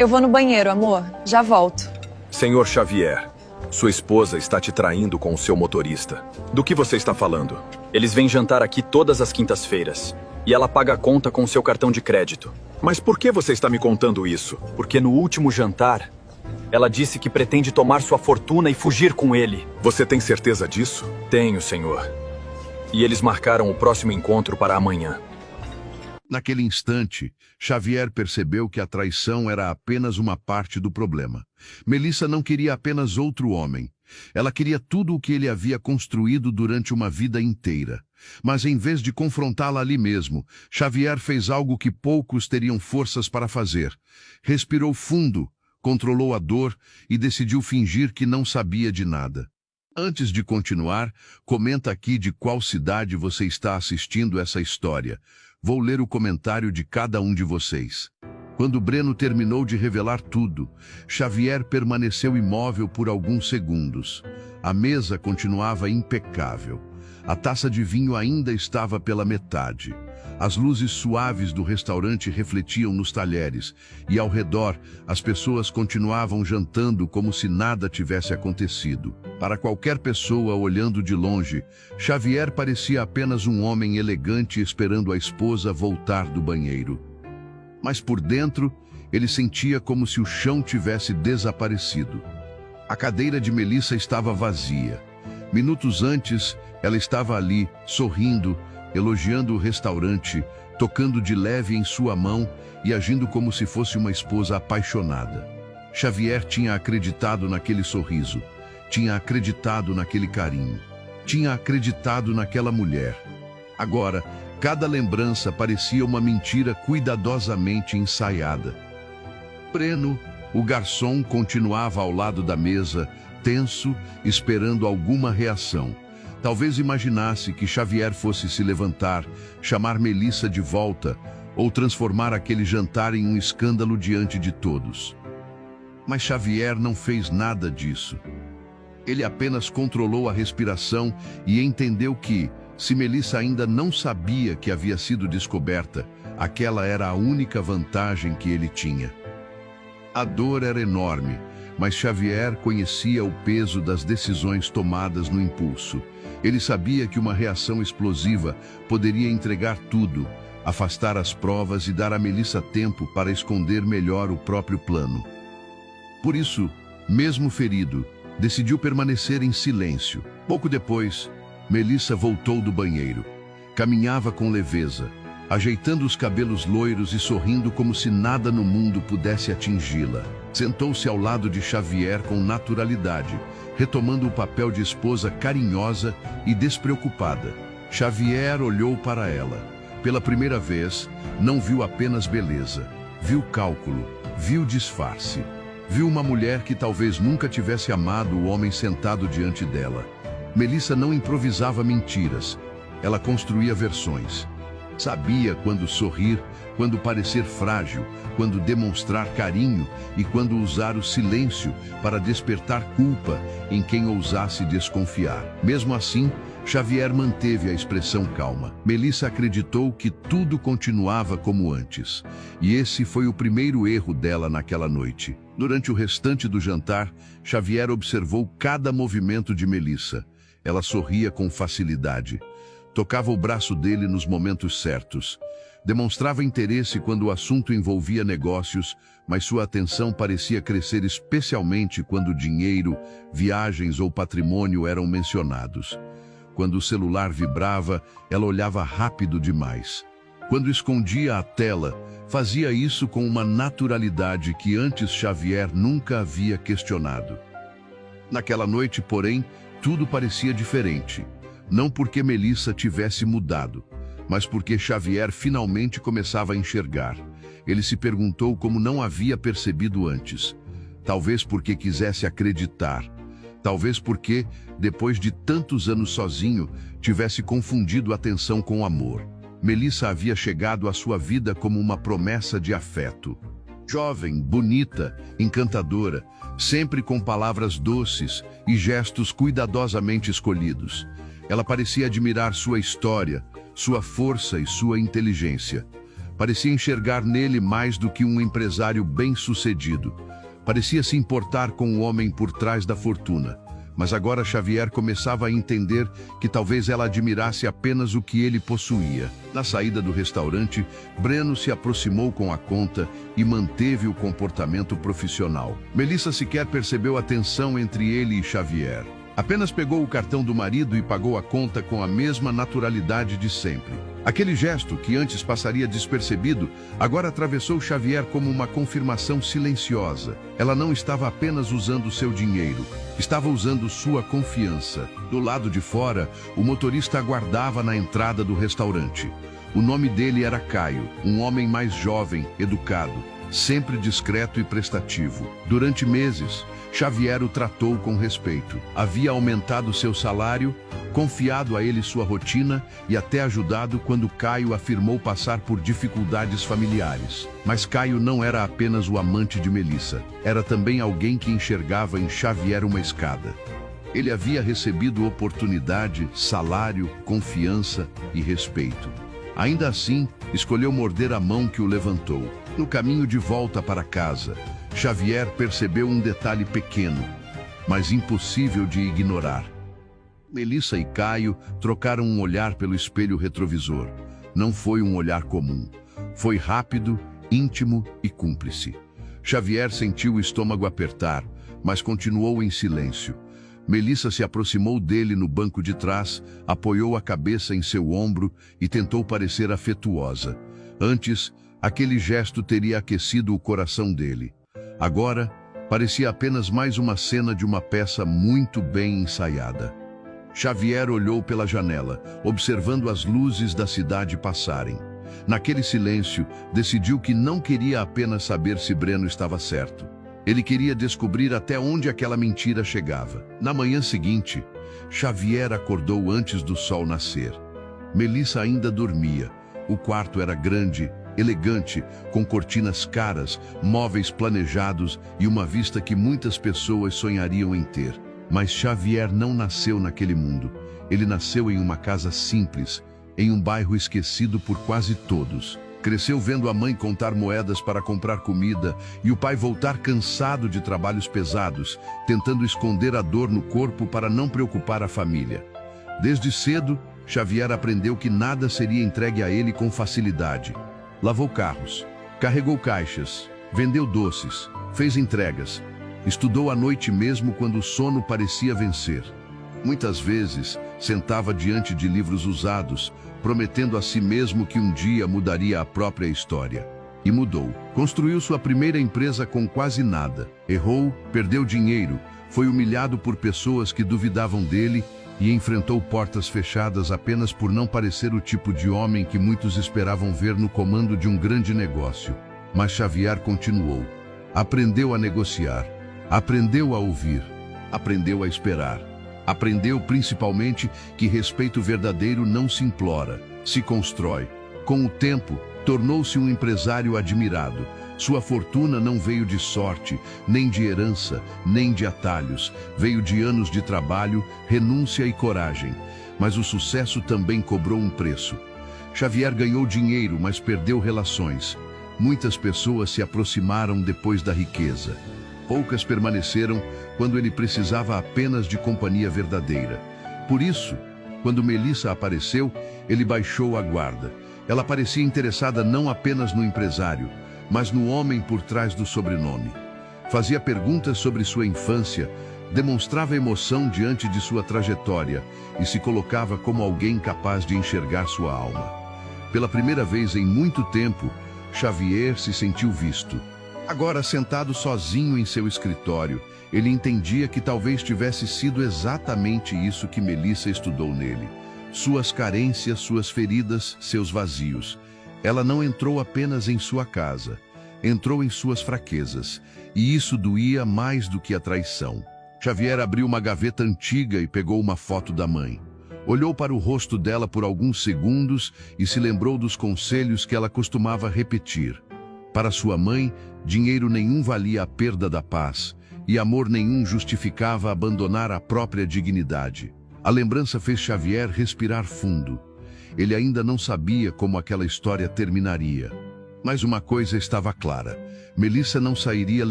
Eu vou no banheiro, amor. Já volto. Senhor Xavier, sua esposa está te traindo com o seu motorista. Do que você está falando? Eles vêm jantar aqui todas as quintas-feiras. E ela paga a conta com o seu cartão de crédito. Mas por que você está me contando isso? Porque no último jantar, ela disse que pretende tomar sua fortuna e fugir com ele. Você tem certeza disso? Tenho, senhor. E eles marcaram o próximo encontro para amanhã. Naquele instante, Xavier percebeu que a traição era apenas uma parte do problema. Melissa não queria apenas outro homem. Ela queria tudo o que ele havia construído durante uma vida inteira. Mas em vez de confrontá-la ali mesmo, Xavier fez algo que poucos teriam forças para fazer. Respirou fundo, controlou a dor e decidiu fingir que não sabia de nada. Antes de continuar, comenta aqui de qual cidade você está assistindo essa história. Vou ler o comentário de cada um de vocês. Quando Breno terminou de revelar tudo, Xavier permaneceu imóvel por alguns segundos. A mesa continuava impecável. A taça de vinho ainda estava pela metade. As luzes suaves do restaurante refletiam nos talheres, e ao redor as pessoas continuavam jantando como se nada tivesse acontecido. Para qualquer pessoa olhando de longe, Xavier parecia apenas um homem elegante esperando a esposa voltar do banheiro. Mas por dentro, ele sentia como se o chão tivesse desaparecido. A cadeira de Melissa estava vazia. Minutos antes, ela estava ali, sorrindo, elogiando o restaurante, tocando de leve em sua mão e agindo como se fosse uma esposa apaixonada. Xavier tinha acreditado naquele sorriso, tinha acreditado naquele carinho, tinha acreditado naquela mulher. Agora, cada lembrança parecia uma mentira cuidadosamente ensaiada. Breno, o garçom, continuava ao lado da mesa, tenso, esperando alguma reação. Talvez imaginasse que Xavier fosse se levantar, chamar Melissa de volta ou transformar aquele jantar em um escândalo diante de todos. Mas Xavier não fez nada disso. Ele apenas controlou a respiração e entendeu que, se Melissa ainda não sabia que havia sido descoberta, aquela era a única vantagem que ele tinha. A dor era enorme, mas Xavier conhecia o peso das decisões tomadas no impulso. Ele sabia que uma reação explosiva poderia entregar tudo, afastar as provas e dar a Melissa tempo para esconder melhor o próprio plano. Por isso, mesmo ferido, decidiu permanecer em silêncio. Pouco depois, Melissa voltou do banheiro. Caminhava com leveza, ajeitando os cabelos loiros e sorrindo como se nada no mundo pudesse atingi-la. Sentou-se ao lado de Xavier com naturalidade, retomando o papel de esposa carinhosa e despreocupada. Xavier olhou para ela. Pela primeira vez, não viu apenas beleza. Viu cálculo, viu disfarce. Viu uma mulher que talvez nunca tivesse amado o homem sentado diante dela. Melissa não improvisava mentiras. Ela construía versões. Sabia quando sorrir, quando parecer frágil, quando demonstrar carinho e quando usar o silêncio para despertar culpa em quem ousasse desconfiar. Mesmo assim, Xavier manteve a expressão calma. Melissa acreditou que tudo continuava como antes. E esse foi o primeiro erro dela naquela noite. Durante o restante do jantar, Xavier observou cada movimento de Melissa. Ela sorria com facilidade. Tocava o braço dele nos momentos certos. Demonstrava interesse quando o assunto envolvia negócios, mas sua atenção parecia crescer especialmente quando dinheiro, viagens ou patrimônio eram mencionados. Quando o celular vibrava, ela olhava rápido demais. Quando escondia a tela, fazia isso com uma naturalidade que antes Xavier nunca havia questionado. Naquela noite, porém, tudo parecia diferente. Não porque Melissa tivesse mudado, mas porque Xavier finalmente começava a enxergar. Ele se perguntou como não havia percebido antes. Talvez porque quisesse acreditar. Talvez porque, depois de tantos anos sozinho, tivesse confundido atenção com amor. Melissa havia chegado à sua vida como uma promessa de afeto. Jovem, bonita, encantadora, sempre com palavras doces e gestos cuidadosamente escolhidos. Ela parecia admirar sua história, sua força e sua inteligência. Parecia enxergar nele mais do que um empresário bem-sucedido. Parecia se importar com o homem por trás da fortuna. Mas agora Xavier começava a entender que talvez ela admirasse apenas o que ele possuía. Na saída do restaurante, Breno se aproximou com a conta e manteve o comportamento profissional. Melissa sequer percebeu a tensão entre ele e Xavier. Apenas pegou o cartão do marido e pagou a conta com a mesma naturalidade de sempre. Aquele gesto, que antes passaria despercebido, agora atravessou Xavier como uma confirmação silenciosa. Ela não estava apenas usando seu dinheiro, estava usando sua confiança. Do lado de fora, o motorista aguardava na entrada do restaurante. O nome dele era Caio, um homem mais jovem, educado, sempre discreto e prestativo. Durante meses, Xavier o tratou com respeito. Havia aumentado seu salário, confiado a ele sua rotina e até ajudado quando Caio afirmou passar por dificuldades familiares. Mas Caio não era apenas o amante de Melissa, era também alguém que enxergava em Xavier uma escada. Ele havia recebido oportunidade, salário, confiança e respeito. Ainda assim, escolheu morder a mão que o levantou. No caminho de volta para casa, Xavier percebeu um detalhe pequeno, mas impossível de ignorar. Melissa e Caio trocaram um olhar pelo espelho retrovisor. Não foi um olhar comum. Foi rápido, íntimo e cúmplice. Xavier sentiu o estômago apertar, mas continuou em silêncio. Melissa se aproximou dele no banco de trás, apoiou a cabeça em seu ombro e tentou parecer afetuosa. Antes, aquele gesto teria aquecido o coração dele. Agora, parecia apenas mais uma cena de uma peça muito bem ensaiada. Xavier olhou pela janela, observando as luzes da cidade passarem. Naquele silêncio, decidiu que não queria apenas saber se Breno estava certo. Ele queria descobrir até onde aquela mentira chegava. Na manhã seguinte, Xavier acordou antes do sol nascer. Melissa ainda dormia. O quarto era grande, elegante, com cortinas caras, móveis planejados e uma vista que muitas pessoas sonhariam em ter. Mas Xavier não nasceu naquele mundo. Ele nasceu em uma casa simples, em um bairro esquecido por quase todos. Cresceu vendo a mãe contar moedas para comprar comida e o pai voltar cansado de trabalhos pesados, tentando esconder a dor no corpo para não preocupar a família. Desde cedo, Xavier aprendeu que nada seria entregue a ele com facilidade. Lavou carros, carregou caixas, vendeu doces, fez entregas. Estudou à noite mesmo quando o sono parecia vencer. Muitas vezes, sentava diante de livros usados, prometendo a si mesmo que um dia mudaria a própria história. E mudou. Construiu sua primeira empresa com quase nada. Errou, perdeu dinheiro, foi humilhado por pessoas que duvidavam dele e enfrentou portas fechadas apenas por não parecer o tipo de homem que muitos esperavam ver no comando de um grande negócio. Mas Xavier continuou. Aprendeu a negociar. Aprendeu a ouvir. Aprendeu a esperar. Aprendeu principalmente que respeito verdadeiro não se implora, se constrói. Com o tempo, tornou-se um empresário admirado. Sua fortuna não veio de sorte, nem de herança, nem de atalhos. Veio de anos de trabalho, renúncia e coragem. Mas o sucesso também cobrou um preço. Xavier ganhou dinheiro, mas perdeu relações. Muitas pessoas se aproximaram depois da riqueza. Poucas permaneceram quando ele precisava apenas de companhia verdadeira. Por isso, quando Melissa apareceu, ele baixou a guarda. Ela parecia interessada não apenas no empresário, mas no homem por trás do sobrenome. Fazia perguntas sobre sua infância, demonstrava emoção diante de sua trajetória e se colocava como alguém capaz de enxergar sua alma. Pela primeira vez em muito tempo, Xavier se sentiu visto. Agora, sentado sozinho em seu escritório, ele entendia que talvez tivesse sido exatamente isso que Melissa estudou nele. Suas carências, suas feridas, seus vazios. Ela não entrou apenas em sua casa, entrou em suas fraquezas, e isso doía mais do que a traição. Xavier abriu uma gaveta antiga e pegou uma foto da mãe. Olhou para o rosto dela por alguns segundos e se lembrou dos conselhos que ela costumava repetir. Para sua mãe, dinheiro nenhum valia a perda da paz, e amor nenhum justificava abandonar a própria dignidade. A lembrança fez Xavier respirar fundo. Ele ainda não sabia como aquela história terminaria. Mas uma coisa estava clara: Melissa não sairia